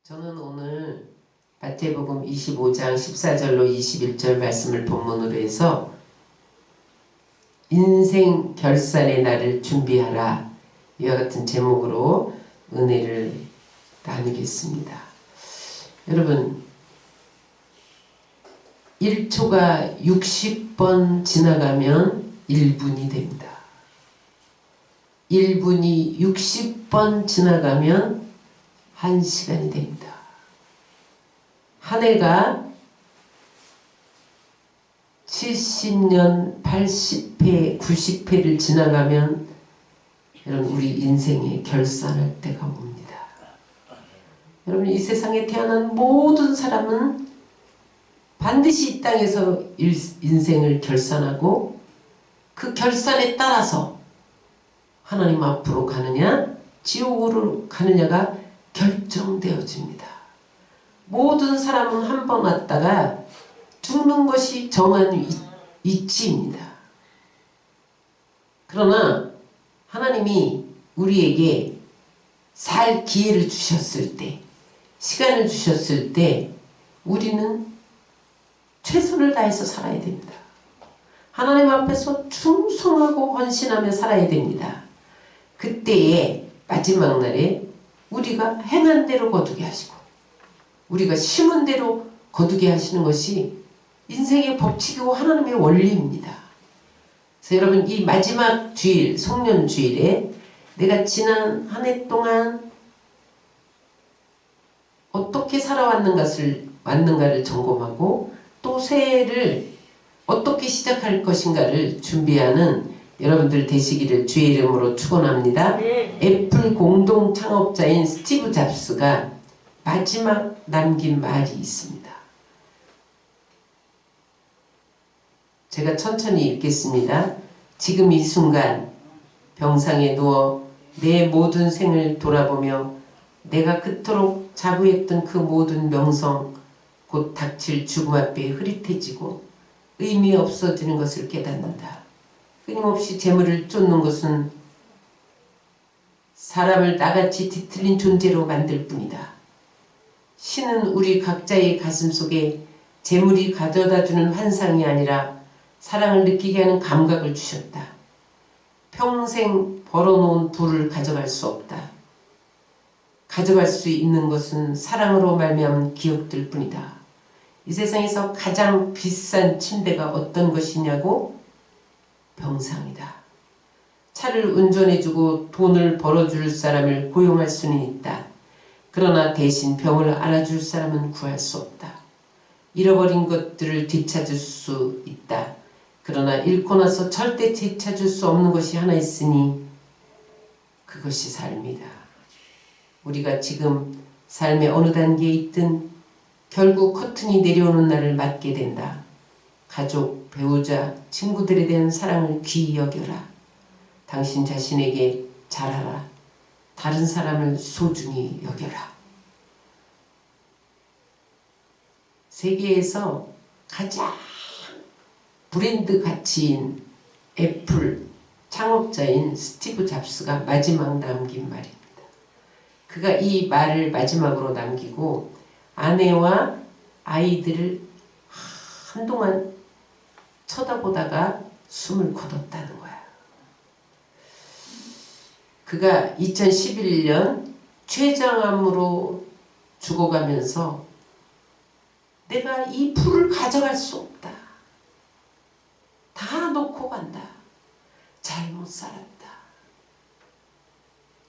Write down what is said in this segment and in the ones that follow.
저는 오늘 마태복음 25장 14절로 21절 말씀을 본문으로 해서 인생 결산의 날을 준비하라, 이와 같은 제목으로 은혜를 나누겠습니다. 여러분, 1초가 60번 지나가면 1분이 됩니다. 1분이 60번 지나가면 1시간이 됩니다. 한 해가 70년, 80회, 90회를 지나가면 여러분 우리 인생에 결산할 때가 옵니다. 여러분, 이 세상에 태어난 모든 사람은 반드시 이 땅에서 인생을 결산하고 그 결산에 따라서 하나님 앞으로 가느냐 지옥으로 가느냐가 결정되어집니다. 모든 사람은 한 번 왔다가 죽는 것이 정한 이치입니다. 그러나 하나님이 우리에게 살 기회를 주셨을 때, 시간을 주셨을 때 우리는 최선을 다해서 살아야 됩니다. 하나님 앞에서 충성하고 헌신하며 살아야 됩니다. 그때에 마지막 날에 우리가 행한 대로 거두게 하시고 우리가 심은 대로 거두게 하시는 것이 인생의 법칙이고 하나님의 원리입니다. 그래서 여러분, 이 마지막 주일, 송년주일에 내가 지난 한 해 동안 어떻게 왔는가를 점검하고 또 새해를 어떻게 시작할 것인가를 준비하는 여러분들 되시기를 주의 이름으로 축원합니다. 애플 공동 창업자인 스티브 잡스가 마지막 남긴 말이 있습니다. 제가 천천히 읽겠습니다. 지금 이 순간 병상에 누워 내 모든 생을 돌아보며 내가 그토록 자부했던 그 모든 명성, 곧 닥칠 죽음 앞에 흐릿해지고 의미 없어지는 것을 깨닫는다. 끊임없이 재물을 쫓는 것은 사람을 나같이 뒤틀린 존재로 만들 뿐이다. 신은 우리 각자의 가슴 속에 재물이 가져다주는 환상이 아니라 사랑을 느끼게 하는 감각을 주셨다. 평생 벌어놓은 부를 가져갈 수 없다. 가져갈 수 있는 것은 사랑으로 말미암은 기억들 뿐이다. 이 세상에서 가장 비싼 침대가 어떤 것이냐고? 병상이다. 차를 운전해주고 돈을 벌어줄 사람을 고용할 수는 있다. 그러나 대신 병을 알아줄 사람은 구할 수 없다. 잃어버린 것들을 되찾을 수 있다. 그러나 잃고 나서 절대 되찾을 수 없는 것이 하나 있으니 그것이 삶이다. 우리가 지금 삶의 어느 단계에 있든 결국 커튼이 내려오는 날을 맞게 된다. 가족, 배우자, 친구들에 대한 사랑을 귀히 여겨라. 당신 자신에게 잘하라. 다른 사람을 소중히 여겨라. 세계에서 가장 브랜드 가치인 애플 창업자인 스티브 잡스가 마지막 남긴 말입니다. 그가 이 말을 마지막으로 남기고 아내와 아이들을 한동안 쳐다보다가 숨을 거뒀다는 거야. 그가 2011년 췌장암으로 죽어가면서 내가 이 풀을 가져갈 수 없다. 다 놓고 간다. 잘못 살았다.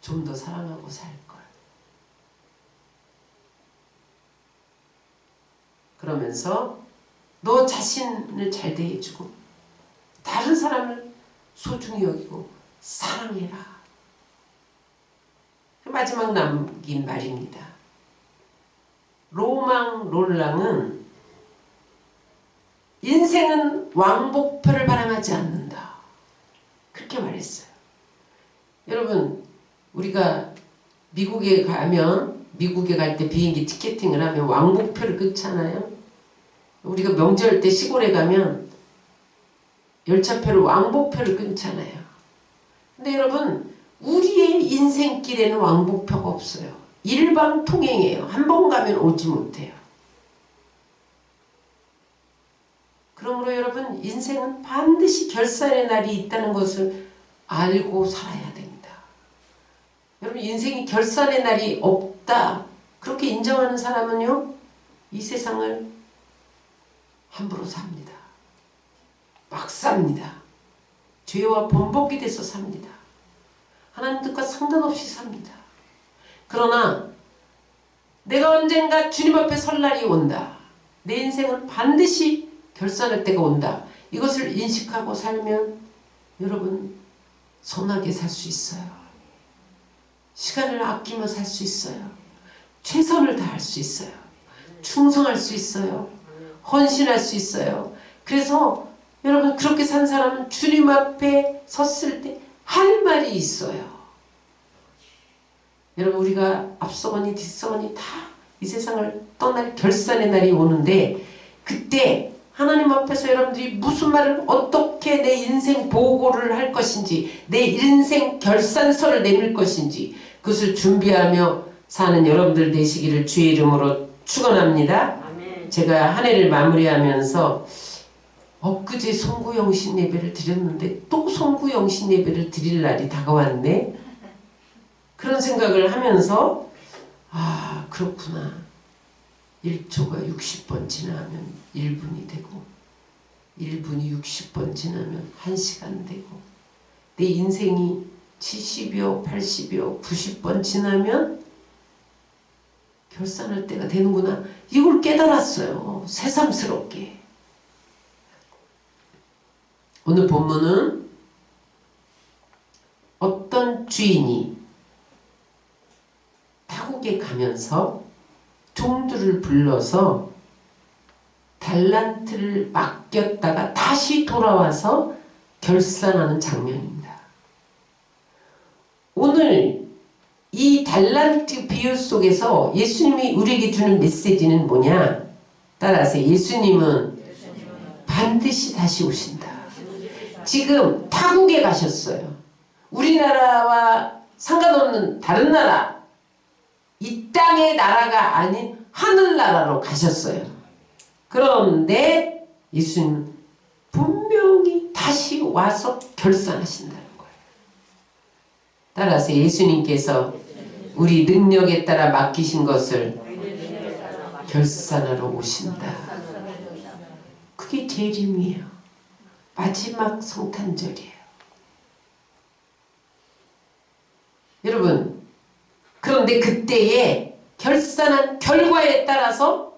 좀 더 사랑하고 살걸. 그러면서 너 자신을 잘 대해주고 다른 사람을 소중히 여기고 사랑해라. 마지막 남긴 말입니다. 로망 롤랑은 인생은 왕복표를 바람하지 않는다. 그렇게 말했어요. 여러분, 우리가 미국에 갈 때 비행기 티켓팅을 하면 왕복표를 끊잖아요. 우리가 명절 때 시골에 가면 열차표를 왕복표를 끊잖아요. 근데 여러분, 우리의 인생길에는 왕복표가 없어요. 일방통행이에요. 한 번 가면 오지 못해요. 그러므로 여러분, 인생은 반드시 결산의 날이 있다는 것을 알고 살아야 됩니다. 여러분, 인생이 결산의 날이 없다, 그렇게 인정하는 사람은요, 이 세상을 함부로 삽니다. 막 삽니다. 죄와 번복이 돼서 삽니다. 하나님 뜻과 상관없이 삽니다. 그러나 내가 언젠가 주님 앞에 설 날이 온다. 내 인생은 반드시 결산할 때가 온다. 이것을 인식하고 살면 여러분 선하게 살 수 있어요. 시간을 아끼며 살 수 있어요. 최선을 다할 수 있어요. 충성할 수 있어요. 헌신할 수 있어요. 그래서 여러분, 그렇게 산 사람은 주님 앞에 섰을 때 할 말이 있어요. 여러분, 우리가 앞서거니 뒤서거니 다 이 세상을 떠날 결산의 날이 오는데, 그때 하나님 앞에서 여러분들이 무슨 말을, 어떻게 내 인생 보고를 할 것인지, 내 인생 결산서를 내밀 것인지, 그것을 준비하며 사는 여러분들 되시기를 주의 이름으로 축원합니다. 제가 한 해를 마무리하면서 엊그제 송구영신 예배를 드렸는데 또 송구영신 예배를 드릴 날이 다가왔네. 그런 생각을 하면서, 아, 그렇구나. 1초가 60번 지나면 1분이 되고, 1분이 60번 지나면 1시간 되고, 내 인생이 70여, 80여, 90번 지나면 결산할 때가 되는구나. 이걸 깨달았어요. 새삼스럽게. 오늘 본문은 어떤 주인이 타국에 가면서 종들을 불러서 달란트를 맡겼다가 다시 돌아와서 결산하는 장면입니다. 오늘 이 달란트 비유 속에서 예수님이 우리에게 주는 메시지는 뭐냐? 따라서 예수님은 반드시 다시 오신다. 지금 타국에 가셨어요. 우리나라와 상관없는 다른 나라, 이 땅의 나라가 아닌 하늘나라로 가셨어요. 그런데 예수님은 분명히 다시 와서 결산하신다는 거예요. 따라서 예수님께서 우리 능력에 따라 맡기신 것을 결산하러 오신다. 그게 재림이에요. 마지막 성탄절이에요. 여러분, 그런데 그때에 결산한 결과에 따라서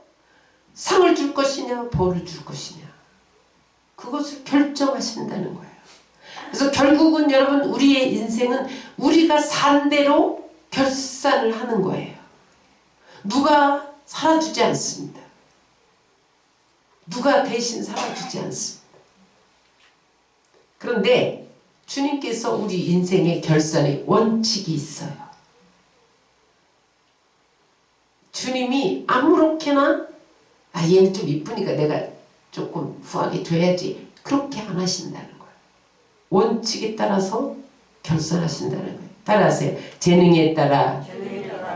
상을 줄 것이냐 벌을 줄 것이냐, 그것을 결정하신다는 거예요. 그래서 결국은 여러분, 우리의 인생은 우리가 산 대로 결산을 하는 거예요. 누가 살아주지 않습니다. 누가 대신 살아주지 않습니다. 그런데 주님께서 우리 인생의 결산의 원칙이 있어요. 주님이 아무렇게나, 아, 얘는 좀 이쁘니까 내가 조금 후하게 줘야지, 그렇게 안 하신다는 거예요. 원칙에 따라서 결산하신다는 거예요. 따라하세요. 재능에 따라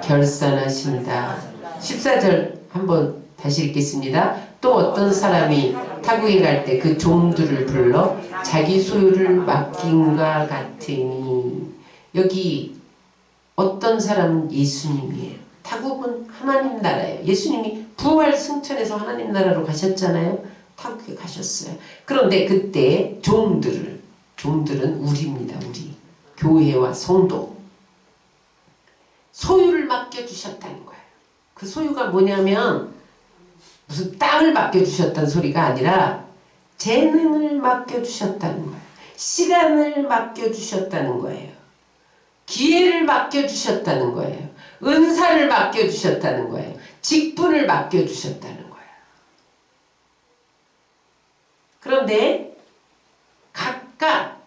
결산하신다. 14절 한번 다시 읽겠습니다. 또 어떤 사람이 타국에 갈 때 그 종들을 불러 자기 소유를 맡긴과 같으니, 여기 어떤 사람은 예수님이에요. 타국은 하나님 나라예요. 예수님이 부활 승천해서 하나님 나라로 가셨잖아요. 타국에 가셨어요. 그런데 그때 종들은 우리입니다. 우리 교회와 성도, 소유를 맡겨주셨다는 거예요. 그 소유가 뭐냐면 무슨 땅을 맡겨주셨다는 소리가 아니라 재능을 맡겨주셨다는 거예요. 시간을 맡겨주셨다는 거예요. 기회를 맡겨주셨다는 거예요. 은사를 맡겨주셨다는 거예요. 직분을 맡겨주셨다는 거예요. 그런데 각각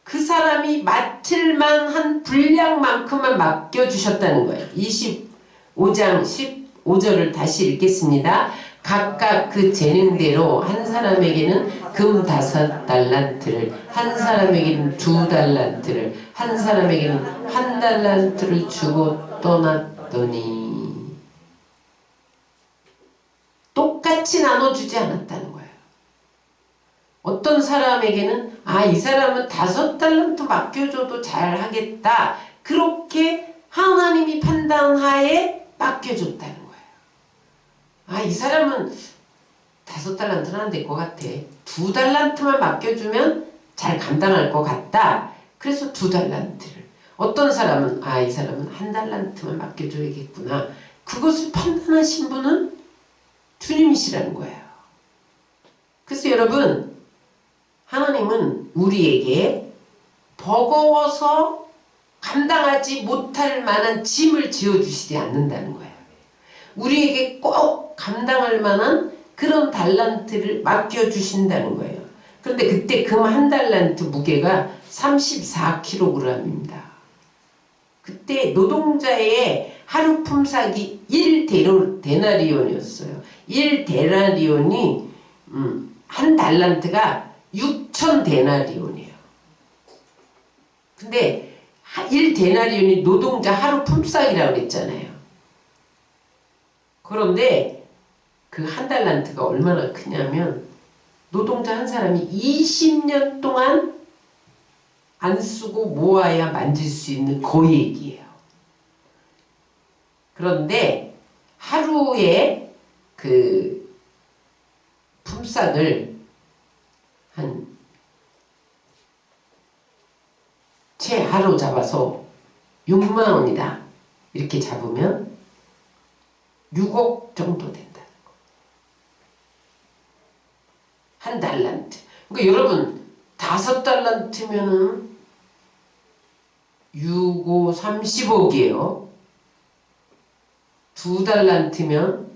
그 사람이 맡을 만한 분량만큼만 맡겨주셨다는 거예요. 25장 15절을 다시 읽겠습니다. 각각 그 재능대로 한 사람에게는 금 5달란트를, 한 사람에게는 2달란트를, 한 사람에게는 1달란트를 주고 떠났더라. 봤더니 똑같이 나눠주지 않았다는 거예요. 어떤 사람에게는 이 사람은 5달란트 맡겨줘도 잘하겠다. 그렇게 하나님이 판단하에 맡겨줬다는 거예요. 이 사람은 5달란트는 안 될 것 같아. 2달란트만 맡겨주면 잘 감당할 것 같다. 그래서 2달란트를. 어떤 사람은 이 사람은 1달란트만 맡겨줘야겠구나. 그것을 판단하신 분은 주님이시라는 거예요. 그래서 여러분, 하나님은 우리에게 버거워서 감당하지 못할 만한 짐을 지어주시지 않는다는 거예요. 우리에게 꼭 감당할 만한 그런 달란트를 맡겨주신다는 거예요. 그런데 그때 금 1달란트 무게가 34kg입니다. 그때 노동자의 하루 품삯이 1데나리온이었어요. 1데나리온이 1달란트가 6,000데나리온이에요. 근데 1데나리온이 노동자 하루 품삯이라고 그랬잖아요. 그런데 그 1달란트가 얼마나 크냐면 노동자 한 사람이 20년 동안 안 쓰고 모아야 만질 수 있는 거액이에요. 그런데 하루에 그 품삯을 최하로 잡아서 6만 원이다. 이렇게 잡으면 6억 정도 된다는 거. 1달란트. 그러니까 여러분 5달란트면은 6, 5, 30억이에요. 2달란트면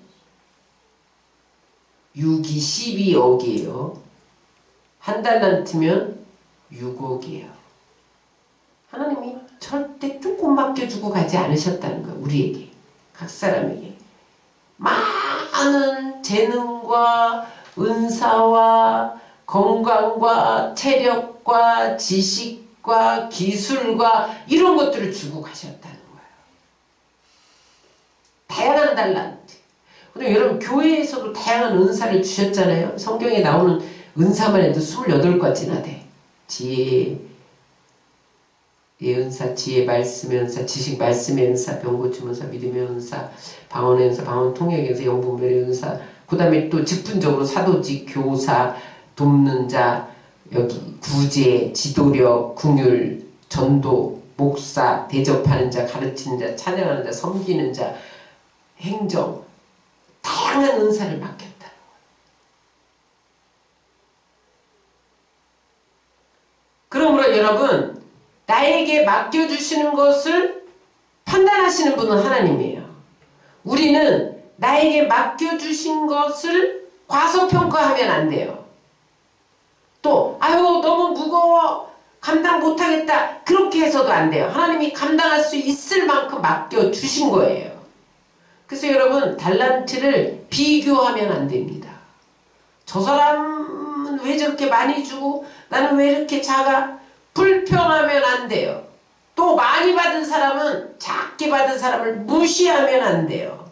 6, 2, 12억이에요. 1달란트면 6억이에요. 하나님이 절대 조금 맡겨주고 가지 않으셨다는 거예요. 우리에게. 각 사람에게. 많은 재능과 은사와 건강과 체력과 지식과 기술과 이런 것들을 주고 가셨다는 거예요. 다양한 달란트. 그리고 여러분 교회에서도 다양한 은사를 주셨잖아요. 성경에 나오는 은사만 해도 28가지나 돼. 지혜, 예은사, 지혜, 말씀의 은사, 지식, 말씀의 은사, 병고침 은사, 믿음의 은사, 방언의 은사, 방언 통역의 은사, 영분별의 은사, 그 다음에 또 직분적으로 사도직, 교사, 돕는 자, 여기 구제, 지도력, 궁율, 전도, 목사, 대접하는 자, 가르치는 자, 찬양하는 자, 섬기는 자, 행정, 다양한 은사를 맡겼다. 그러므로 여러분, 나에게 맡겨주시는 것을 판단하시는 분은 하나님이에요. 우리는 나에게 맡겨주신 것을 과소평가하면 안 돼요. 또 너무 무거워 감당 못하겠다 그렇게 해서도 안 돼요. 하나님이 감당할 수 있을 만큼 맡겨주신 거예요. 그래서 여러분 달란트를 비교하면 안 됩니다. 저 사람은 왜 저렇게 많이 주고 나는 왜 이렇게 작아? 불평하면 안 돼요. 또 많이 받은 사람은 작게 받은 사람을 무시하면 안 돼요.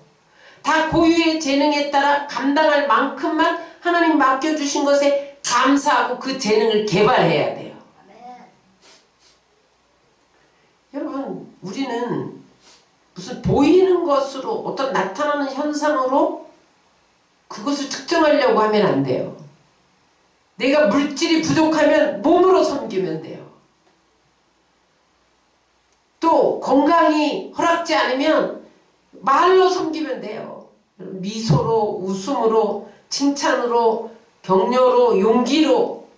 다 고유의 재능에 따라 감당할 만큼만 하나님 맡겨주신 것에 감사하고 그 재능을 개발해야 돼요. 여러분 우리는 무슨 보이는 것으로 어떤 나타나는 현상으로 그것을 측정하려고 하면 안 돼요. 내가 물질이 부족하면 몸으로 섬기면 돼요. 또 건강이 허락지 않으면 말로 섬기면 돼요. 미소로, 웃음으로, 칭찬으로, 격려로, 용기로.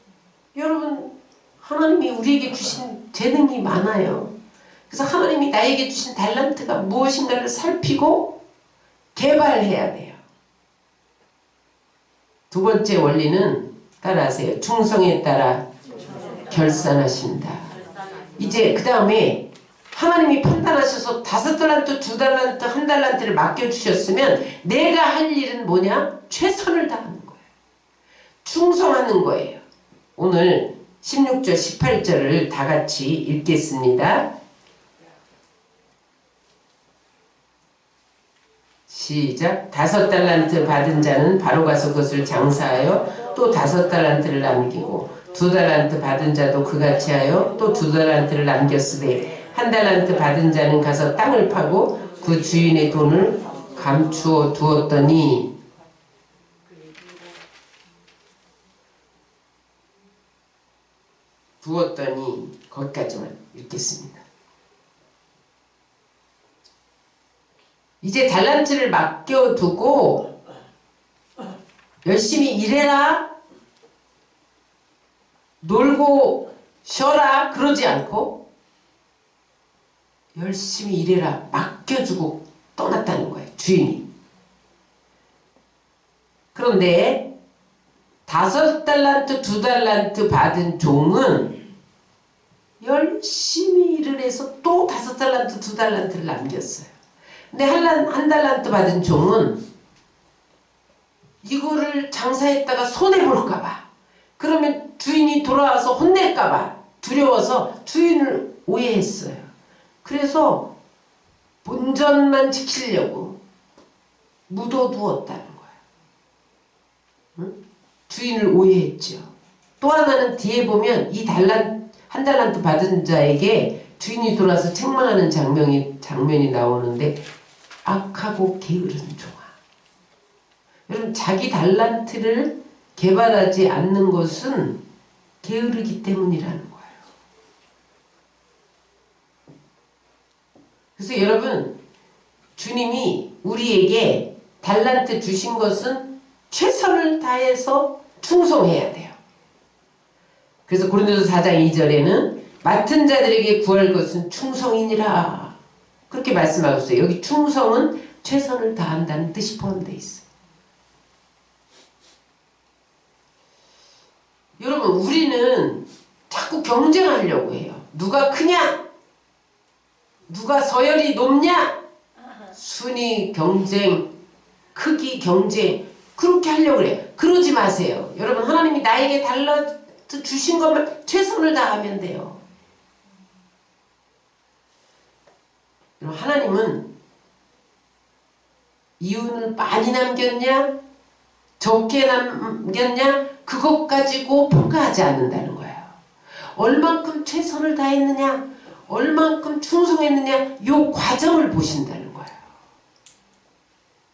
여러분 하나님이 우리에게 주신 재능이 많아요. 그래서 하나님이 나에게 주신 달란트가 무엇인가를 살피고 개발해야 돼요. 두 번째 원리는 따라하세요. 충성에 따라 결산하신다. 이제 그 다음에 하나님이 판단하셔서 5달란트, 2달란트, 1달란트를 맡겨주셨으면 내가 할 일은 뭐냐? 최선을 다하는 거예요. 충성하는 거예요. 오늘 16절, 18절을 다 같이 읽겠습니다. 시작. 5달란트 받은 자는 바로 가서 그것을 장사하여 또 5달란트를 남기고 2달란트 받은 자도 그같이 하여 또 2달란트를 남겼으되 1달란트 받은 자는 가서 땅을 파고 그 주인의 돈을 감추어 두었더니 거기까지만 읽겠습니다. 이제 달란트를 맡겨두고 열심히 일해라, 놀고 쉬어라 그러지 않고 열심히 일해라 맡겨주고 떠났다는 거예요. 주인이. 그런데 5달란트 2달란트 받은 종은 열심히 일을 해서 또 5달란트 2달란트를 남겼어요. 근데 한 달란트 받은 종은 이거를 장사했다가 손해볼까봐, 그러면 주인이 돌아와서 혼낼까봐 두려워서 주인을 오해했어요. 그래서 본전만 지키려고 묻어두었다는 거예요. 응? 주인을 오해했죠. 또 하나는 뒤에 보면 한 달란트 받은 자에게 주인이 돌아서 책망하는 장면이 나오는데, 악하고 게으른 종아. 여러분, 자기 달란트를 개발하지 않는 것은 게으르기 때문이라는 거예요. 그래서 여러분, 주님이 우리에게 달란트 주신 것은 최선을 다해서 충성해야 돼요. 그래서 고린도서 4장 2절에는 맡은 자들에게 구할 것은 충성이니라 그렇게 말씀하고 있어요. 여기 충성은 최선을 다한다는 뜻이 포함되어 있어요. 여러분, 우리는 자꾸 경쟁하려고 해요. 누가 크냐? 누가 서열이 높냐? 순위 경쟁, 크기 경쟁, 그렇게 하려고 그래요. 그러지 마세요. 여러분, 하나님이 나에게 달란트 주신 것만 최선을 다하면 돼요. 하나님은 이윤을 많이 남겼냐 적게 남겼냐 그것 가지고 평가하지 않는다는 거예요. 얼만큼 최선을 다했느냐, 얼만큼 충성했느냐, 요 과정을 보신다는 거예요.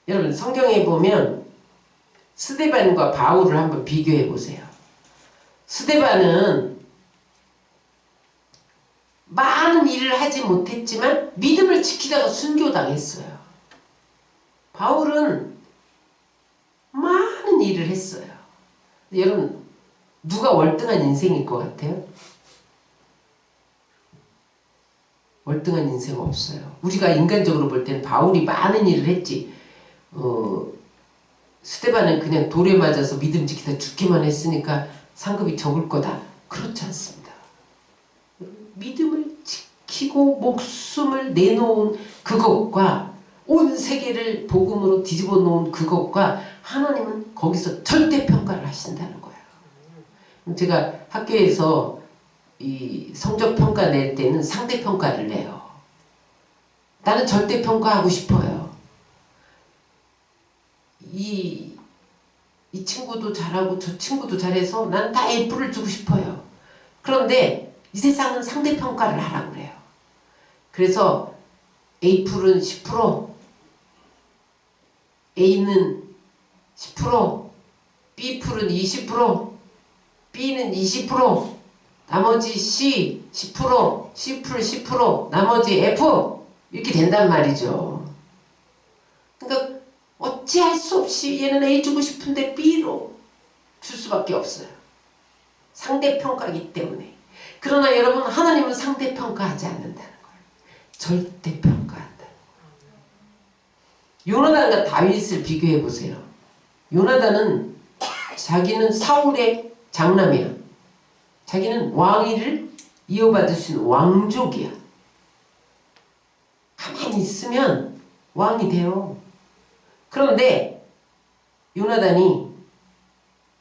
여러분, 성경에 보면 스데반과 바울을 한번 비교해 보세요. 스데반은 많은 일을 하지 못했지만 믿음을 지키다가 순교당했어요. 바울은 많은 일을 했어요. 여러분, 누가 월등한 인생일 것 같아요? 월등한 인생 없어요. 우리가 인간적으로 볼 때는 바울이 많은 일을 했지, 스데반은 그냥 돌에 맞아서 믿음 지키다 죽기만 했으니까 상급이 적을 거다. 그렇지 않습니다. 믿음을 지키고 목숨을 내놓은 그것과 온 세계를 복음으로 뒤집어 놓은 그것과 하나님은 거기서 절대평가를 하신다는 거예요. 제가 학교에서 이 성적평가 낼 때는 상대평가를 내요. 나는 절대평가하고 싶어요. 이 친구도 잘하고 저 친구도 잘해서 난 다 F를 주고 싶어요. 그런데 이 세상은 상대평가를 하라고 그래요. 그래서 A풀은 10%, A는 10%, B풀은 20%, B는 20%, 나머지 C 10%, C풀 10%, 나머지 F 이렇게 된단 말이죠. 그러니까 어찌할 수 없이 얘는 A 주고 싶은데 B로 줄 수밖에 없어요. 상대평가이기 때문에. 그러나 여러분, 하나님은 상대평가하지 않는다는 거예요. 절대평가한다는 거예요. 요나단과 다윗을 비교해 보세요. 요나단은 자기는 사울의 장남이야. 자기는 왕위를 이어받을 수 있는 왕족이야. 가만히 있으면 왕이 돼요. 그런데 요나단이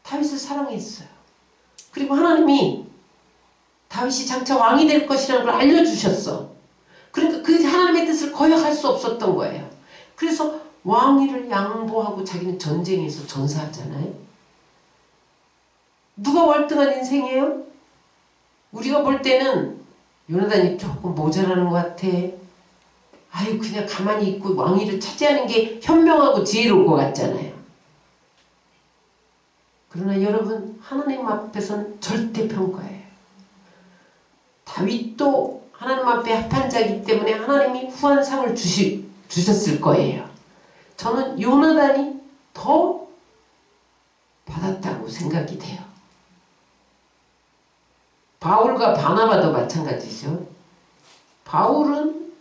다윗을 사랑했어요. 그리고 하나님이 다윗이 장차 왕이 될 것이라는 걸 알려주셨어. 그러니까 그 하나님의 뜻을 거역할 수 없었던 거예요. 그래서 왕위를 양보하고 자기는 전쟁에서 전사하잖아요. 누가 월등한 인생이에요? 우리가 볼 때는 요나단이 조금 모자라는 것 같아. 아유 그냥 가만히 있고 왕위를 차지하는 게 현명하고 지혜로울 것 같잖아요. 그러나 여러분 하나님 앞에서는 절대평가예요. 다윗도 하나님 앞에 합한 자이기 때문에 하나님이 후한 상을 주셨을 거예요. 저는 요나단이 더 받았다고 생각이 돼요. 바울과 바나바도 마찬가지죠. 바울은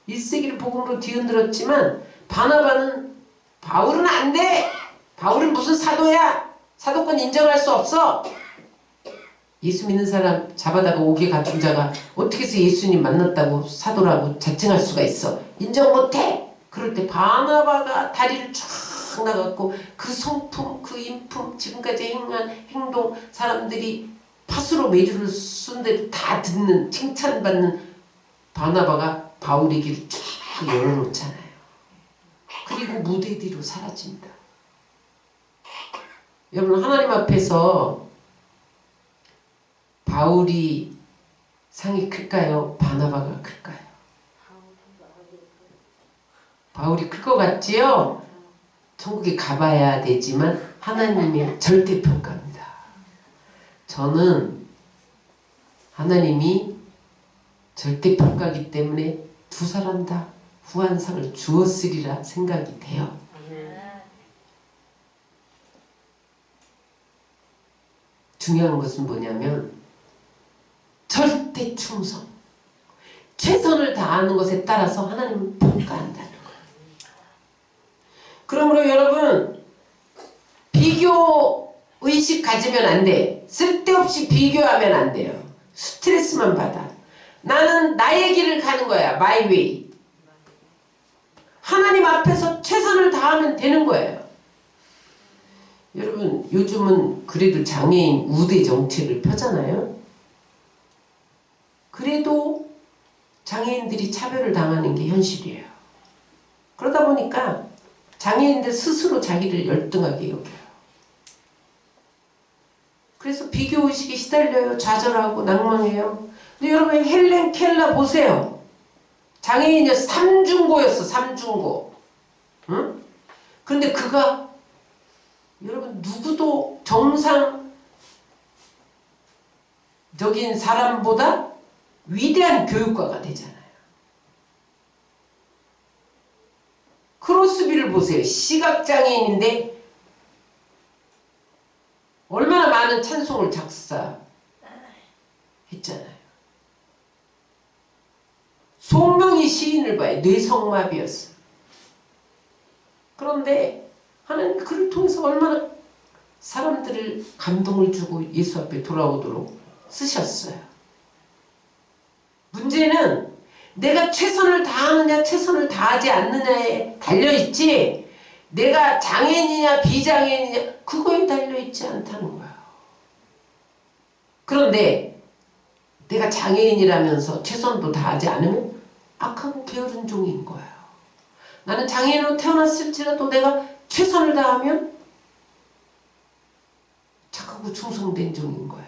1세기를 복음으로 뒤흔들었지만 바울은 안 돼! 바울은 무슨 사도야! 사도권 인정할 수 없어! 예수 믿는 사람 잡아다가 옥에 갇힌 자가 어떻게 해서 예수님 만났다고 사도라고 자칭할 수가 있어? 인정 못해! 그럴 때 바나바가 다리를 쫙 나갔고 그 성품, 그 인품, 지금까지 행한 행동 사람들이 팥으로 메주를 쏜데도 다 듣는 칭찬받는 바나바가 바울의 길을 쫙 열어놓잖아요. 그리고 무대 뒤로 사라집니다. 여러분 하나님 앞에서 바울이 상이 클까요? 바나바가 클까요? 바울이 클 것 같지요? 천국에 가봐야 되지만 하나님의 절대평가입니다. 저는 하나님이 절대평가이기 때문에 두 사람 다 후한 상을 주었으리라 생각이 돼요. 중요한 것은 뭐냐면 절대 충성, 최선을 다하는 것에 따라서 하나님은 평가한다는 거예요. 그러므로 여러분 비교 의식 가지면 안 돼. 쓸데없이 비교하면 안 돼요. 스트레스만 받아. 나는 나의 길을 가는 거야. My way. 하나님 앞에서 최선을 다하면 되는 거예요. 여러분 요즘은 그래도 장애인 우대 정책을 펴잖아요. 그래도 장애인들이 차별을 당하는 게 현실이에요. 그러다 보니까 장애인들 스스로 자기를 열등하게 여겨요. 그래서 비교의식에 시달려요. 좌절하고 낭망해요. 근데 여러분 헬렌 켈러 보세요. 장애인이 3중고였어. 3중고. 응? 근데 그가 여러분 누구도 정상적인 사람보다 위대한 교육가가 되잖아요. 크로스비를 보세요. 시각장애인인데 얼마나 많은 찬송을 작사했잖아요. 송명희 시인을 봐요. 뇌성마비였어. 그런데 하나님 그를 통해서 얼마나 사람들을 감동을 주고 예수 앞에 돌아오도록 쓰셨어요. 문제는 내가 최선을 다하느냐 최선을 다하지 않느냐에 달려있지 내가 장애인이냐 비장애인이냐 그거에 달려있지 않다는 거예요. 그런데 내가 장애인이라면서 최선도 다하지 않으면 악하고 게으른 종인 거예요. 나는 장애인으로 태어났을지라도 내가 최선을 다하면 착하고 충성된 종인 거예요.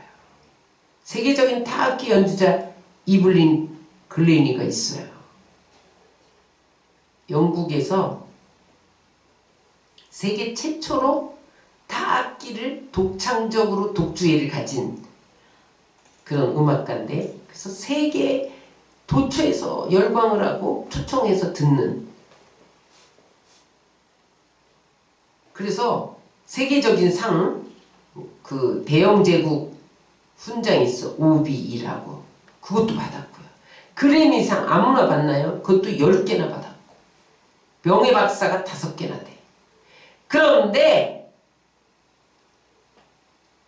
세계적인 타악기 연주자 이블린 글레니가 있어요. 영국에서 세계 최초로 타악기를 독창적으로 독주회를 가진 그런 음악가인데 그래서 세계 도처에서 열광을 하고 초청해서 듣는 그래서 세계적인 상 그 대영 제국 훈장이 있어. OBE라고 그것도 받았고요. 그래미상 아무나 받나요? 그것도 10개나 받았고 명예박사가 5개나 돼. 그런데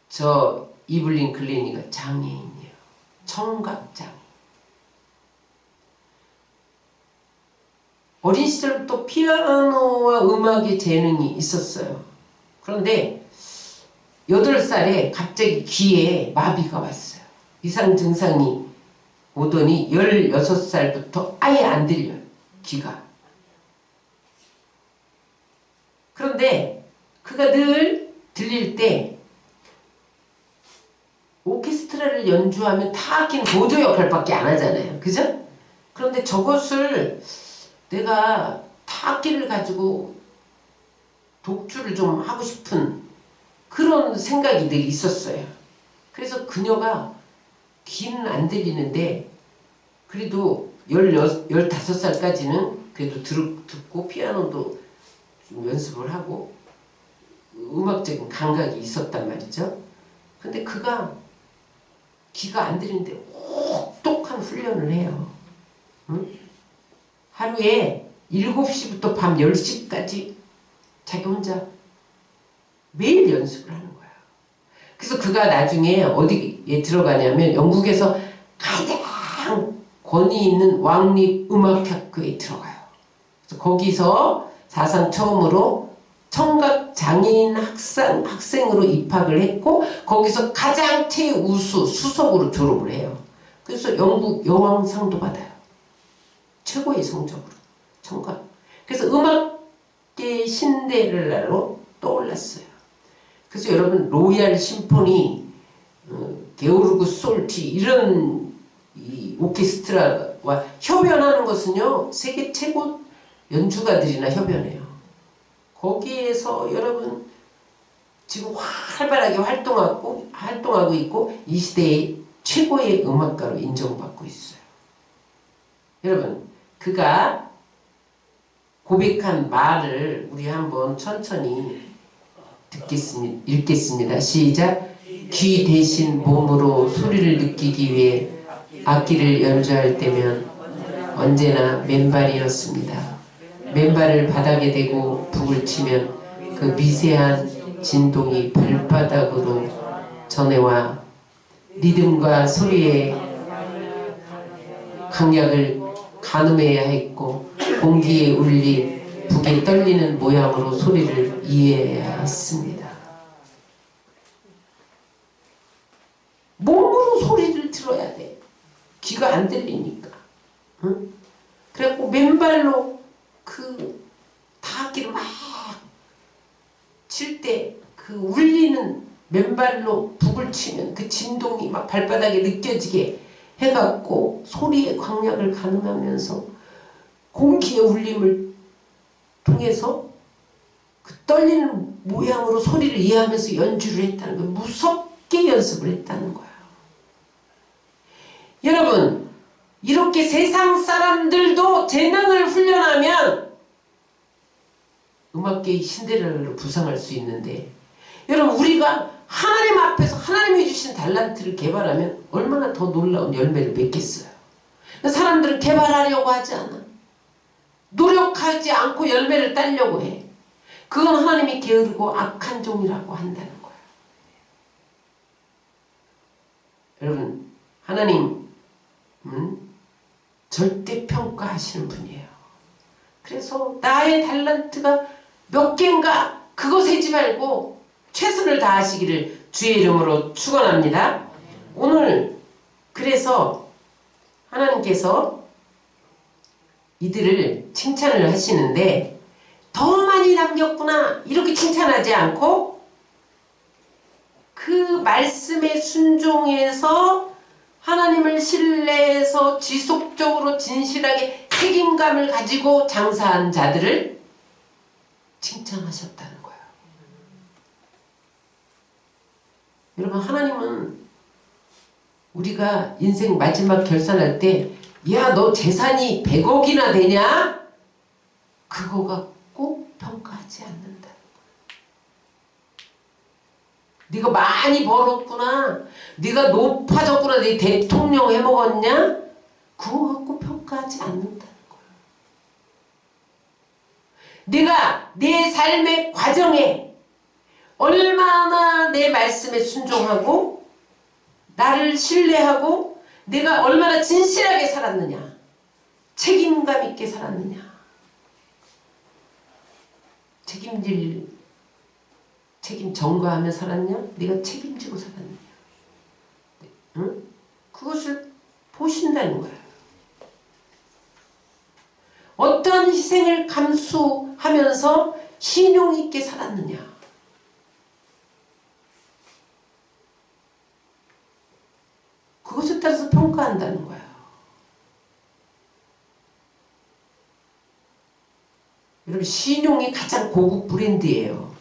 저 이블린 글레니가 장애인이에요. 청각장애. 어린 시절부터 피아노와 음악에 재능이 있었어요. 그런데 8살에 갑자기 귀에 마비가 왔어요. 이상 증상이 오더니 16살부터 아예 안 들려요. 귀가. 그런데 그가 늘 들릴 때 오케스트라를 연주하면 타악기는 보조 역할밖에 안 하잖아요. 그죠? 그런데 저것을 내가 타악기를 가지고 독주를 좀 하고 싶은 그런 생각이 늘 있었어요. 그래서 그녀가 귀는 안 들리는데 그래도 15살까지는 그래도 듣고 피아노도 좀 연습을 하고 음악적인 감각이 있었단 말이죠. 근데 그가 귀가 안 들리는데 혹독한 훈련을 해요. 응? 하루에 7시부터 밤 10시까지 자기 혼자 매일 연습을 하는 거야. 그래서 그가 나중에 어디에 들어가냐면 영국에서 가장 권위 있는 왕립 음악학교에 들어가요. 그래서 거기서 사상 처음으로 청각 장애인 학생으로 입학을 했고 거기서 가장 최우수 수석으로 졸업을 해요. 그래서 영국 여왕상도 받아요. 최고의 성적으로 청각. 그래서 음악계의 신데렐라로 떠올랐어요. 그래서 여러분 로얄 심포니, 게오르그 솔티 이런 이 오케스트라와 협연하는 것은요 세계 최고 연주가들이나 협연해요. 거기에서 여러분 지금 활발하게 활동하고 있고 이 시대의 최고의 음악가로 인정받고 있어요. 여러분 그가 고백한 말을 우리 한번 천천히 읽겠습니다. 시작. 귀 대신 몸으로 소리를 느끼기 위해 악기를 연주할 때면 언제나 맨발이었습니다. 맨발을 바닥에 대고 북을 치면 그 미세한 진동이 발바닥으로 전해와 리듬과 소리의 강약을 가늠해야 했고 공기에 울린 북에 떨리는 모양으로 소리를 이해해야 했습니다. 몸으로 소리를 들어야 돼. 귀가 안 들리니까. 응? 그래갖고 맨발로 그 타악기를 막 칠 때 그 울리는 맨발로 북을 치면 그 진동이 막 발바닥에 느껴지게 해갖고 소리의 광약을 가늠하면서 공기의 울림을 통해서 그 떨리는 모양으로 소리를 이해하면서 연주를 했다는 거예요. 무섭게 연습을 했다는 거예요. 여러분 이렇게 세상 사람들도 재능을 훈련하면 음악계의 신데렐라로 부상할 수 있는데 여러분 우리가 하나님 앞에서 하나님이 주신 달란트를 개발하면 얼마나 더 놀라운 열매를 맺겠어요. 사람들은 개발하려고 하지 않아. 노력하지 않고 열매를 따려고 해. 그건 하나님이 게으르고 악한 종이라고 한다는 거예요. 여러분 하나님은 절대 평가하시는 분이에요. 그래서 나의 달란트가 몇 개인가 그거 세지 말고 최선을 다하시기를 주의 이름으로 축원합니다. 오늘 그래서 하나님께서 이들을 칭찬을 하시는데 더 많이 남겼구나 이렇게 칭찬하지 않고 그 말씀에 순종해서 하나님을 신뢰해서 지속적으로 진실하게 책임감을 가지고 장사한 자들을 칭찬하셨다는 거예요. 여러분 하나님은 우리가 인생 마지막 결산할 때 야, 너 재산이 100억이나 되냐? 그거 갖고 평가하지 않는다. 네가 많이 벌었구나. 네가 높아졌구나. 네 대통령 해먹었냐? 그거 갖고 평가하지 않는다는 거야. 네가 내 삶의 과정에 얼마나 내 말씀에 순종하고 나를 신뢰하고 내가 얼마나 진실하게 살았느냐, 책임감 있게 살았느냐, 책임 전가하며 살았냐, 네가 책임지고 살았느냐, 응? 그것을 보신다는 거야. 어떤 희생을 감수하면서 신용 있게 살았느냐. 그것에 따라서 평가한다는 거야. 여러분, 신용이 가장 고급 브랜드예요.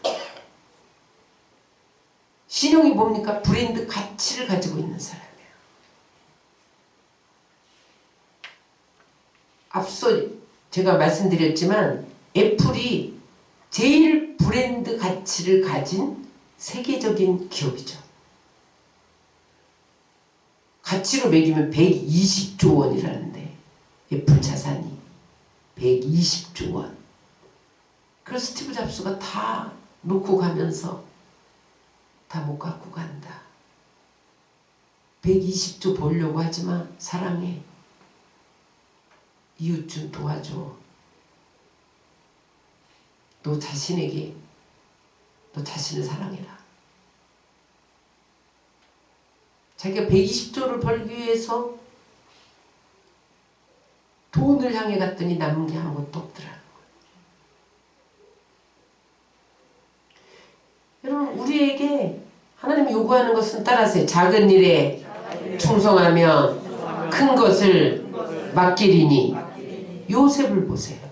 신용이 뭡니까? 브랜드 가치를 가지고 있는 사람이에요. 앞서 제가 말씀드렸지만 애플이 제일 브랜드 가치를 가진 세계적인 기업이죠. 가치로 매기면 120조 원이라는데 애플 자산이 120조 원. 그래서 스티브 잡스가 다 놓고 가면서 다 못 갖고 간다. 120조 벌려고 하지만 사랑해. 이웃 좀 도와줘. 너 자신에게 너 자신을 사랑해라. 자기가 120조를 벌기 위해서 돈을 향해 갔더니 남은 게 아무것도 없더라는 거예요. 여러분, 우리에게 하나님이 요구하는 것은 따라하세요. 작은 일에 충성하면 큰 것을 맡기리니. 요셉을 보세요.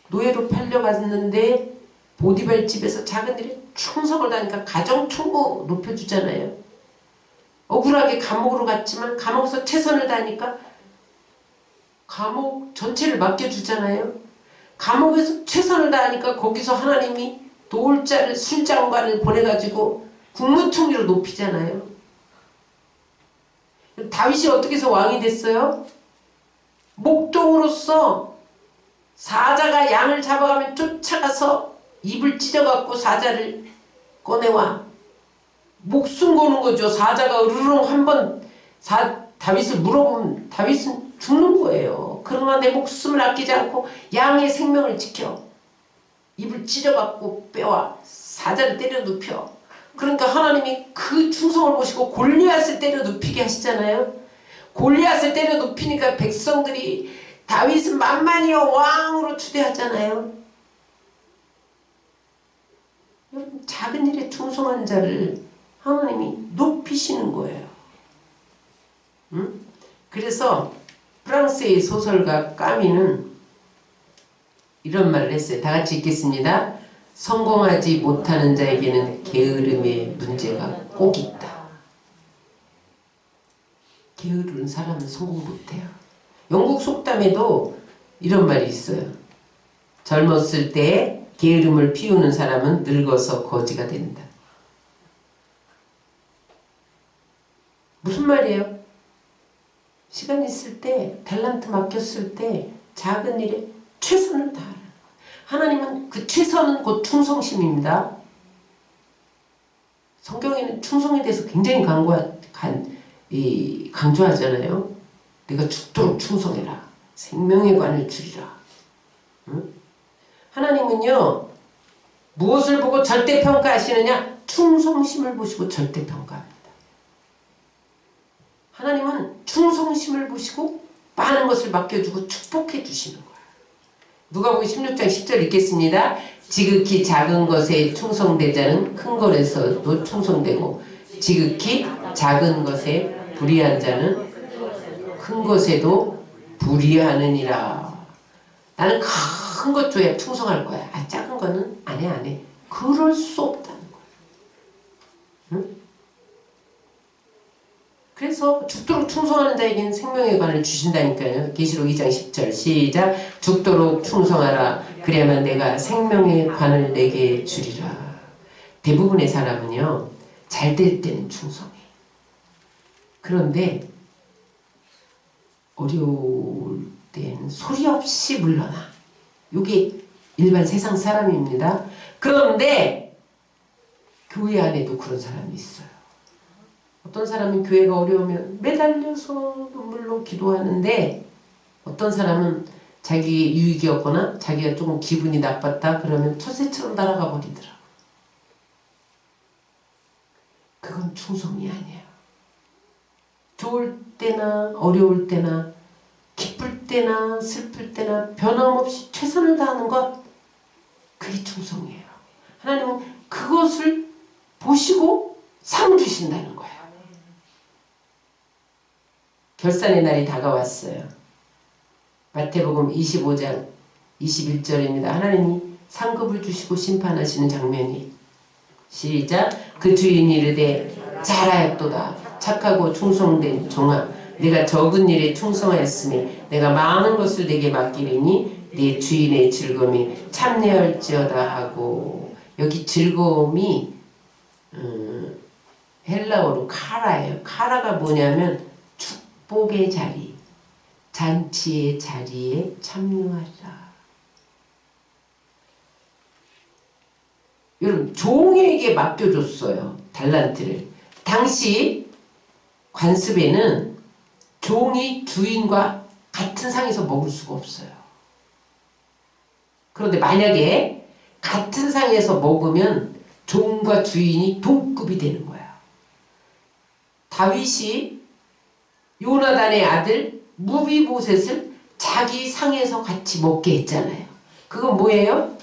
노예로 팔려갔는데 보디발 집에서 작은 일에 충성을 다니까 가정 총무 높여주잖아요. 억울하게 감옥으로 갔지만 감옥에서 최선을 다하니까 감옥 전체를 맡겨주잖아요. 감옥에서 최선을 다하니까 거기서 하나님이 도울자를 술장관을 보내가지고 국무총리로 높이잖아요. 다윗이 어떻게 해서 왕이 됐어요? 목동으로서 사자가 양을 잡아가면 쫓아가서 입을 찢어갖고 사자를 꺼내와 목숨 거는 거죠. 사자가 으르렁 한번 다윗을 물어보면 다윗은 죽는 거예요. 그러나 내 목숨을 아끼지 않고 양의 생명을 지켜 입을 찢어갖고 빼와 사자를 때려 눕혀. 그러니까 하나님이 그 충성을 보시고 골리앗을 때려 눕히게 하시잖아요. 골리앗을 때려 눕히니까 백성들이 다윗은 만만히요 왕으로 추대하잖아요. 여러분, 작은 일에 충성한 자를 하나님이 높이시는 거예요. 응? 그래서 프랑스의 소설가 까미는 이런 말을 했어요. 다 같이 읽겠습니다. 성공하지 못하는 자에게는 게으름의 문제가 꼭 있다. 게으른 사람은 성공 못해요. 영국 속담에도 이런 말이 있어요. 젊었을 때 게으름을 피우는 사람은 늙어서 거지가 된다. 무슨 말이에요? 시간 있을 때, 탤런트 맡겼을 때 작은 일에 최선을 다하는 거예요. 하나님은 그 최선은 곧 충성심입니다. 성경에는 충성에 대해서 굉장히 강조하잖아요. 내가 죽도록 충성해라. 생명의 관을 주리라. 응? 하나님은요, 무엇을 보고 절대평가하시느냐? 충성심을 보시고 절대평가합니다. 하나님은 충성심을 보시고 많은 것을 맡겨주고 축복해 주시는 거예요. 누가복음 16장 10절 읽겠습니다. 지극히 작은 것에 충성된 자는 큰 것에서도 충성되고 지극히 작은 것에 불의한 자는 큰 것에도 불의하느니라. 나는 큰 것 줘야 충성할 거야. 작은 거는 안 해. 그럴 수 없다는 거야. 응? 그래서 죽도록 충성하는 자에게는 생명의 관을 주신다니까요. 계시록 2장 10절 시작. 죽도록 충성하라. 그래야만 내가 생명의 관을 내게 주리라. 대부분의 사람은요, 잘 될 때는 충성해. 그런데 어려울 때는 소리 없이 물러나. 이게 일반 세상 사람입니다. 그런데 교회 안에도 그런 사람이 있어요. 어떤 사람은 교회가 어려우면 매달려서 눈물로 기도하는데 어떤 사람은 자기 유익이 없거나 자기가 조금 기분이 나빴다 그러면 처새처럼 날아가 버리더라고. 그건 충성이 아니에요. 좋을 때나 어려울 때나 기쁠 때나 슬플 때나 변함없이 최선을 다하는 것, 그게 충성이에요. 하나님은 그것을 보시고 상 주신다는 거예요. 결산의 날이 다가왔어요. 마태복음 25장 21절입니다. 하나님이 상급을 주시고 심판하시는 장면이 시작. 그 주인이 이르되 잘하였도다 착하고 충성된 종아 내가 적은 일에 충성하였으니 내가 많은 것을 내게 맡기리니 네 주인의 즐거움이 참여할지어다 하고 여기 즐거움이 헬라어로 카라예요. 카라가 뭐냐면 축복의 자리, 잔치의 자리에 참여하리라. 여러분 종에게 맡겨줬어요. 달란트를. 당시 관습에는 종이 주인과 같은 상에서 먹을 수가 없어요. 그런데 만약에 같은 상에서 먹으면 종과 주인이 동급이 되는 거야. 다윗이 요나단의 아들 무비보셋을 자기 상에서 같이 먹게 했잖아요. 그건 뭐예요?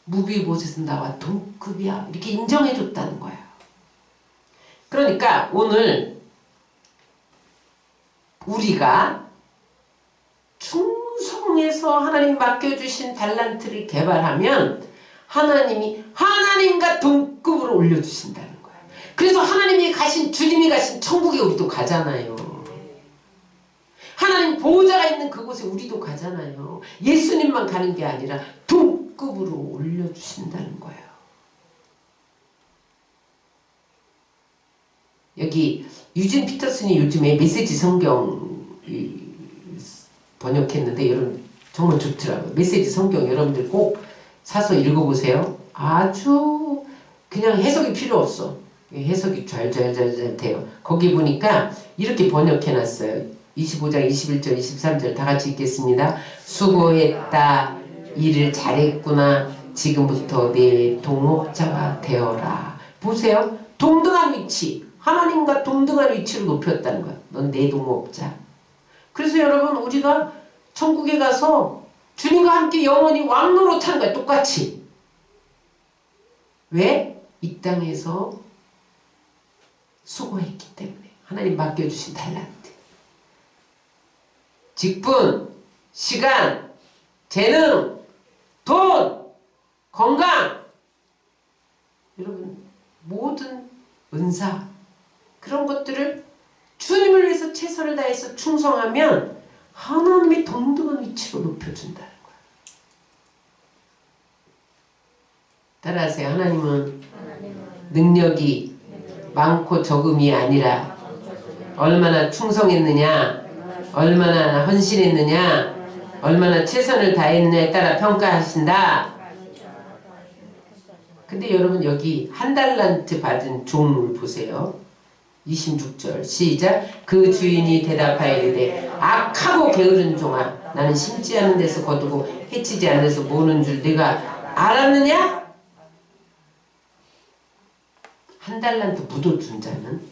무비보셋은 나와 동급이야. 이렇게 인정해줬다는 거예요. 그러니까 오늘 우리가 충성해서 하나님 맡겨주신 달란트를 개발하면 하나님이 하나님과 동급으로 올려주신다는 거예요. 그래서 하나님이 가신 주님이 가신 천국에 우리도 가잖아요. 하나님 보호자가 있는 그곳에 우리도 가잖아요. 예수님만 가는 게 아니라 동급으로 올려주신다는 거예요. 여기 유진 피터슨이 요즘에 메시지 성경 번역했는데 여러분 정말 좋더라고요. 메시지 성경 여러분들 꼭 사서 읽어보세요. 아주 그냥 해석이 필요 없어. 해석이 잘 돼요. 거기 보니까 이렇게 번역해놨어요. 25장 21절 23절 다 같이 읽겠습니다. 수고했다. 일을 잘했구나. 지금부터 내 동업자가 되어라. 보세요. 동등한 위치. 하나님과 동등한 위치로 높였다는 거야. 넌 내 동업자. 그래서 여러분 우리가 천국에 가서 주님과 함께 영원히 왕노릇하는 거야. 똑같이. 왜? 이 땅에서 수고했기 때문에. 하나님 맡겨주신 달란트. 직분, 시간, 재능, 돈, 건강. 여러분 모든 은사 그런 것들을 주님을 위해서 최선을 다해서 충성하면 하나님의 동등한 위치로 높여준다는 거예요. 따라하세요. 하나님은 능력이 많고 적음이 아니라 얼마나 충성했느냐, 얼마나 헌신했느냐, 얼마나 최선을 다했느냐에 따라 평가하신다. 근데 여러분 여기 한 달란트 받은 종을 보세요. 26절 시작. 그 주인이 대답하이르되 악하고 게으른 종아 나는 심지 않은 데서 거두고 해치지 않는 데서 모는 줄 네가 알았느냐? 한 달란트 묻어준 자는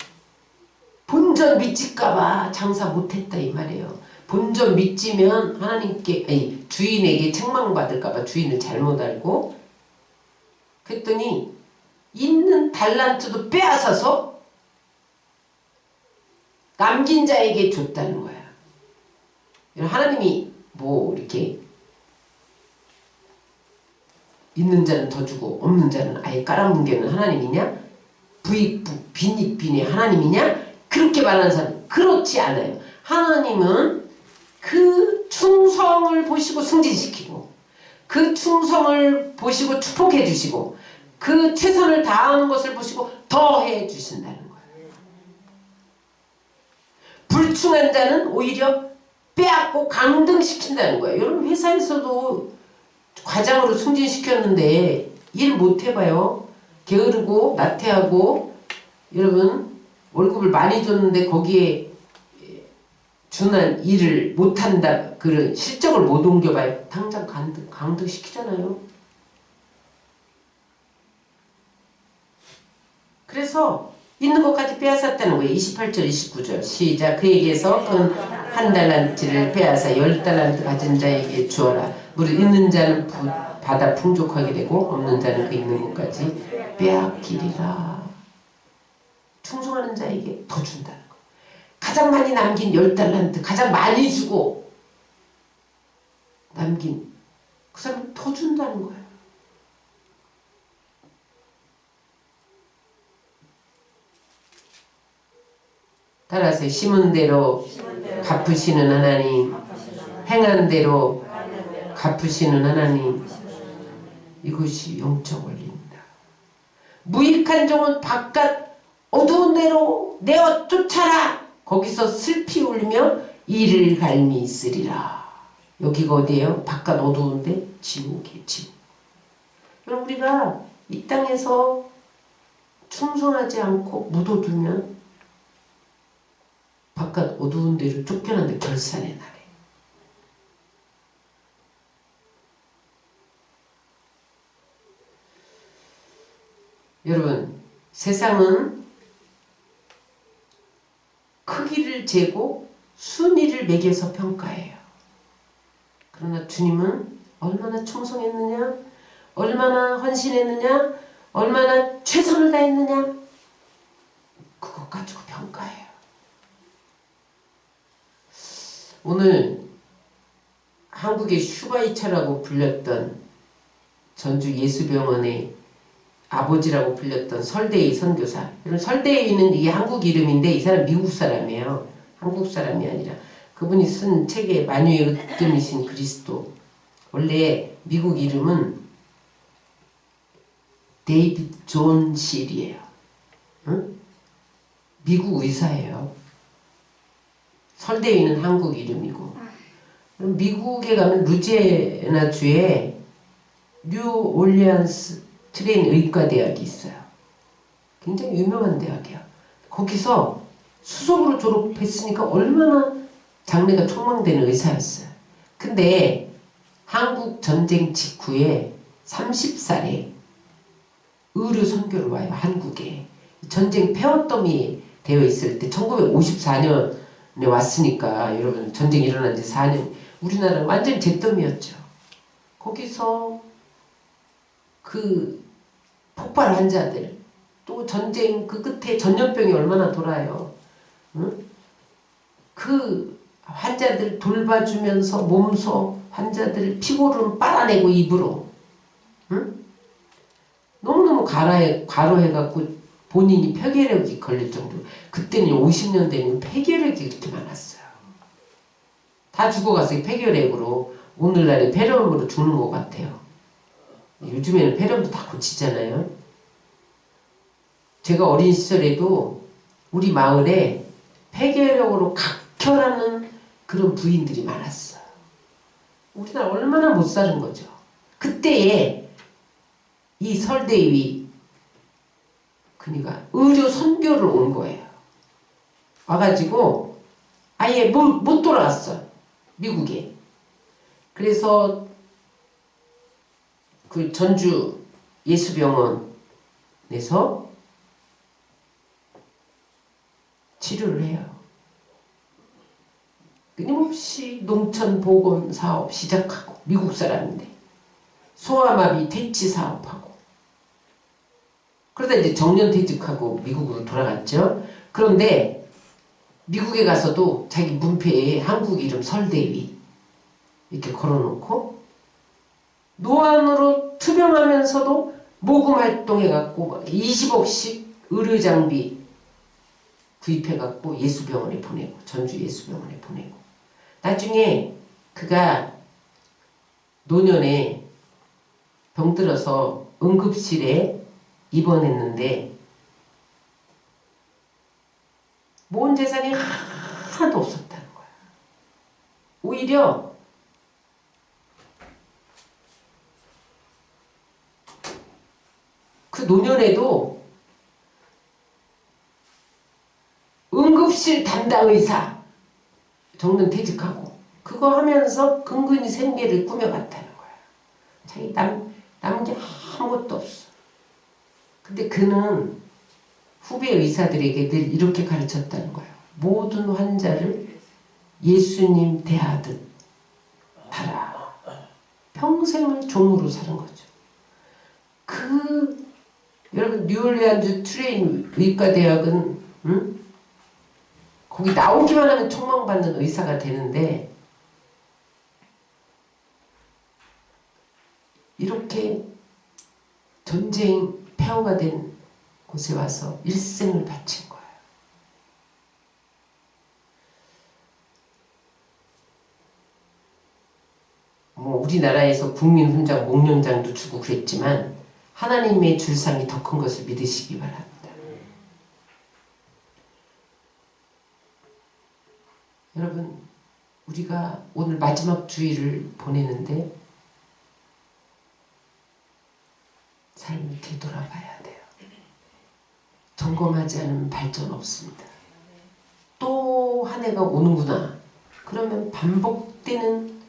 본전 믿질까봐 장사 못했다 이 말이에요. 본전 믿지면 하나님께 아니 주인에게 책망받을까봐 주인을 잘못 알고 그랬더니 있는 달란트도 빼앗아서 남긴 자에게 줬다는 거야. 하나님이 뭐 이렇게 있는 자는 더 주고 없는 자는 아예 깔아뭉개는 하나님이냐? 부익부 빈익빈의 하나님이냐? 그렇게 말하는 사람 그렇지 않아요. 하나님은 그 충성을 보시고 승진시키고 그 충성을 보시고 축복해 주시고 그 최선을 다하는 것을 보시고 더해 주신다는 거예요. 불충한 자는 오히려 빼앗고 강등시킨다는 거예요. 여러분 회사에서도 과장으로 승진시켰는데 일 못해봐요. 게으르고 나태하고 여러분 월급을 많이 줬는데 거기에 준한 일을 못한다. 그런 실적을 못 옮겨봐요. 당장 강등시키잖아요. 그래서 있는 것까지 빼앗았다는 거예요. 28절 29절 시작. 그에게서 한 달란트를 빼앗아 10달란트 가진 자에게 주어라. 무릇 있는 자는 받아 풍족하게 되고 없는 자는 그 있는 것까지 빼앗기리라. 충성하는 자에게 더 준다는 거. 가장 많이 남긴 10달란트, 가장 많이 주고 남긴 그 사람 더 준다는 거예요. 따라서 심은 대로 갚으시는 하나님, 행한 대로 갚으시는 하나님, 이것이 영적 원리입니다. 무익한 종은 바깥 어두운 데로 내어 쫓아라. 거기서 슬피 울며 이를 갈미 있으리라. 여기가 어디예요? 바깥 어두운데 지옥이에요. 지옥. 그럼 우리가 이 땅에서 충성하지 않고 묻어두면 바깥 어두운 데로 쫓겨난데 결산의 날에. 여러분, 세상은 크기를 재고 순위를 매겨서 평가해요. 그러나 주님은 얼마나 충성했느냐, 얼마나 헌신했느냐, 얼마나 최선을 다했느냐, 그것 가지고 평가해요. 오늘 한국의 슈바이처라고 불렸던 전주 예수병원의 아버지라고 불렸던 설대위 선교사. 여러분, 설대위는 이게 한국 이름인데 이 사람 미국 사람이에요. 한국 사람이 아니라. 그분이 쓴 책에 만유의 으뜸이신 그리스도. 원래 미국 이름은 데이비드 존 실이에요. 응? 미국 의사예요. 설대위는 한국 이름이고. 미국에 가면 루지애나주에 뉴올리언스 트레인 의과대학이 있어요. 굉장히 유명한 대학이야. 거기서 수석으로 졸업했으니까 얼마나 장래가 촉망되는 의사였어요. 근데 한국 전쟁 직후에 30살에 의료 선교를 와요. 한국에. 전쟁 폐허더미 되어 있을 때 1954년에 왔으니까 여러분 전쟁 일어난 지 4년. 우리나라는 완전 잿더미였죠. 거기서 그 폭발 환자들, 또 전쟁 그 끝에 전염병이 얼마나 돌아요. 응? 그 환자들 돌봐주면서 몸소 환자들 피고름 빨아내고 입으로. 응? 너무너무 과로해갖고 본인이 폐결핵이 걸릴 정도로. 그때는 50년대는 폐결핵이 그렇게 많았어요. 다 죽어가서 폐결핵으로 오늘날의 폐렴으로 죽는 것 같아요. 요즘에는 폐렴도 다 고치잖아요. 제가 어린 시절에도 우리 마을에 폐결핵으로 각혈하는 그런 부인들이 많았어요. 우리나라 얼마나 못 사는 거죠. 그때에 이 설대위 그니까 의료 선교를 온 거예요. 와가지고 아예 못 돌아갔어. 미국에. 그래서 그 전주 예수병원에서 치료를 해요. 끊임없이 농촌보건사업 시작하고, 미국 사람인데 소아마비 퇴치 사업하고, 그러다 이제 정년퇴직하고 미국으로 돌아갔죠. 그런데 미국에 가서도 자기 문패에 한국 이름 설대위 이렇게 걸어놓고 노안으로 투병하면서도 모금 활동해갖고 20억씩 의료장비 구입해갖고 예수병원에 보내고, 전주 예수병원에 보내고, 나중에 그가 노년에 병들어서 응급실에 입원했는데 모은 재산이 하나도 없었다는 거야. 오히려 그 노년에도 응급실 담당 의사 정년 퇴직하고 그거 하면서 근근히 생계를 꾸며갔다는 거야. 자기 남은 게 아무것도 없어. 근데 그는 후배 의사들에게 늘 이렇게 가르쳤다는 거예요. 모든 환자를 예수님 대하듯 봐라. 평생을 종으로 사는 거죠. 여러분 뉴올리안즈 트레인 의과대학은 거기 나오기만 하면 총망받는 의사가 되는데 이렇게 전쟁 폐허가 된 곳에 와서 일생을 바친 거예요. 뭐 우리나라에서 국민훈장, 목련장도 주고 그랬지만 하나님의 줄상이 더 큰 것을 믿으시기 바랍니다. 여러분, 우리가 오늘 마지막 주일을 보내는데 삶을 되돌아봐야 돼요. 점검하지 않으면 발전 없습니다. 또 한 해가 오는구나. 그러면 반복되는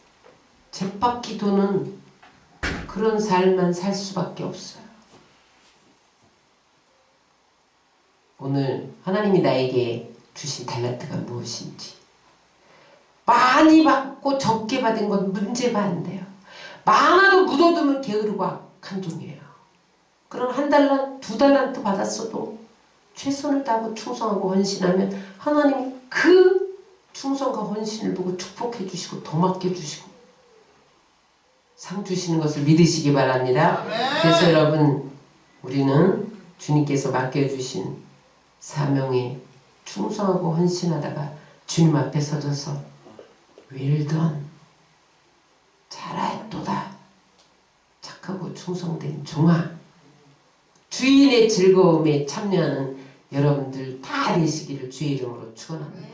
쳇바퀴 도는 그런 삶만 살 수밖에 없어요. 오늘 하나님이 나에게 주신 달란트가 무엇인지, 많이 받고 적게 받은 건 문제가 안 돼요. 많아도 묻어두면 게으르고 악한 종이에요. 그럼 1달란트, 2달란트 받았어도 최선을 다하고 충성하고 헌신하면 하나님이 그 충성과 헌신을 보고 축복해 주시고 더 맡겨주시고 상 주시는 것을 믿으시기 바랍니다. 그래서 여러분, 우리는 주님께서 맡겨주신 사명에 충성하고 헌신하다가 주님 앞에 서져서 Well done, 잘하였도다, 착하고 충성된 종아, 주인의 즐거움에 참여하는 여러분들 다 되시기를 주의 이름으로 축원합니다.